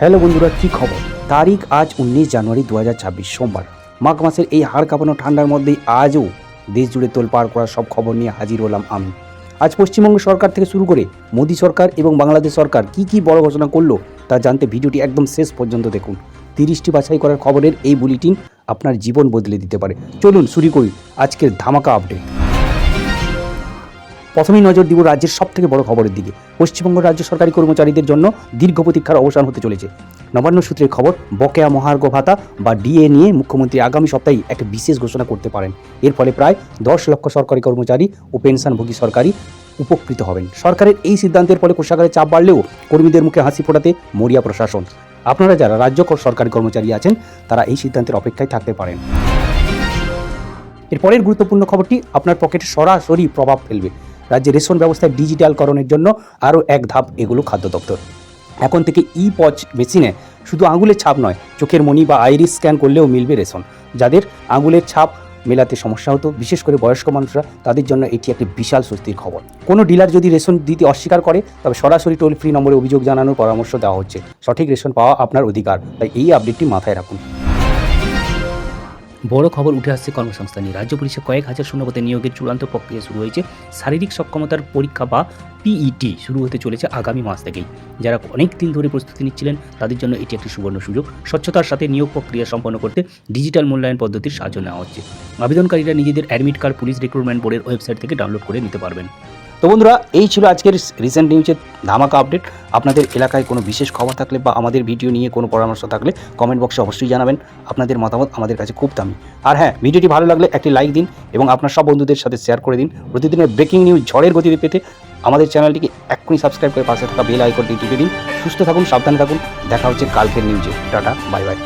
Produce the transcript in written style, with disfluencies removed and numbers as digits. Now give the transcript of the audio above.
Hello বন্ধুরা, কী খবর? তারিখ আজ 19 জানুয়ারি 2026 সোমবার। মাঘ মাসের এই হাড় কাঁপানো ঠান্ডার মধ্যেই আজও দেশ জুড়ে তোলপাড় করা সব খবর নিয়ে হাজির হলাম আমি। আজ পশ্চিমবঙ্গ সরকার থেকে শুরু করে মোদী সরকার এবং বাংলাদেশ সরকার কি বড় ঘোষণা করলো তা জানতে ভিডিওটি একদম শেষ পর্যন্ত দেখুন। 30টি বাছাই করার খবরের এই বুলেটিন আপনার জীবন বদলে দিতে পারে। চলুন শুরু করি আজকের ধামাকা আপডেট। প্রথমেই নজর দিব রাজ্যের সবথেকে বড় খবরের দিকে। পশ্চিমবঙ্গ রাজ্য সরকারি কর্মচারীদের জন্য দীর্ঘ প্রতীক্ষার অবসান হতে চলেছে। নবান্ন সূত্রের খবর, বকেয়া মহার্ঘ ভাতা বা ডিএ নিয়ে মুখ্যমন্ত্রী আগামী সপ্তাহে একটা বিশেষ ঘোষণা করতে পারেন। এর ফলে প্রায় 10 লক্ষ সরকারি কর্মচারী ও পেনশনভোগী সরকারি উপকৃত হবেন। সরকারের এই সিদ্ধান্তের ফলে কোষাগারে চাপ বাড়লেও কর্মীদের মুখে হাসি ফোটাতে মরিয়া প্রশাসন। আপনারা যারা রাজ্য সরকারি কর্মচারী আছেন তারা এই সিদ্ধান্তের অপেক্ষায় থাকতে পারেন। এরপরের গুরুত্বপূর্ণ খবরটি আপনার পকেটে সরাসরি প্রভাব ফেলবে। রাজ্যে রেশন ব্যবস্থায় ডিজিটালকরণের জন্য আরও এক ধাপ এগুলো খাদ্য দপ্তর। এখন থেকে পচ মেশিনে শুধু আঙুলের ছাপ নয়, চোখের মণি বা আইরিস স্ক্যান করলেও মিলবে রেশন। যাদের আঙুলের ছাপ মেলাতে সমস্যা হতো, বিশেষ করে বয়স্ক মানুষরা, তাদের জন্য এটি একটি বিশাল স্বস্তির খবর। কোনো ডিলার যদি রেশন দিতে অস্বীকার করে তবে সরাসরি টোল ফ্রি নম্বরে অভিযোগ জানানোর পরামর্শ দেওয়া হচ্ছে। সঠিক রেশন পাওয়া আপনার অধিকার, তাই এই আপডেটটি মাথায় রাখুন। বড় খবর উঠে আসছে কর্মসংস্থান নিয়ে। রাজ্য পুলিশে কয়েক হাজার শূন্যপদে নিয়োগের চূড়ান্ত প্রক্রিয়া শুরু হয়েছে। শারীরিক সক্ষমতার পরীক্ষা বা পিইটি শুরু হতে চলেছে আগামী মাস থেকেই। যারা অনেক দিন ধরে প্রস্তুতি নিচ্ছিলেন তাদের জন্য এটি একটি সুবর্ণ সুযোগ। স্বচ্ছতার সাথে নিয়োগ প্রক্রিয়া সম্পন্ন করতে ডিজিটাল মূল্যায়ন পদ্ধতির সাহায্য নেওয়া হচ্ছে। আবেদনকারীরা নিজেদের অ্যাডমিট কার্ড পুলিশ রিক্রুটমেন্ট বোর্ডের ওয়েবসাইট থেকে ডাউনলোড করে নিতে পারবেন। তো বন্ধুরা, এই ছিল আজকের রিসেন্ট নিউজের ধামাকা আপডেট। আপনাদের এলাকায় কোনো বিশেষ খবর থাকলে বা আমাদের ভিডিও নিয়ে কোনো পরামর্শ থাকলে কমেন্ট বক্সে অবশ্যই জানাবেন। আপনাদের মতামত আমাদের কাছে খুব দামি। আর হ্যাঁ, ভিডিওটি ভালো লাগলে একটি লাইক দিন এবং আপনার সব বন্ধুদের সাথে শেয়ার করে দিন। প্রতিদিনের ব্রেকিং নিউজ ঝড়ের গতিতে পেতে আমাদের চ্যানেলটিকে এক্ষুনি সাবস্ক্রাইব করে পাশে থাকা বেল আইকনটি টিপে দিন। সুস্থ থাকুন, সাবধানে থাকুন। দেখা হচ্ছে কালকের নিউজে। Tata, bye bye.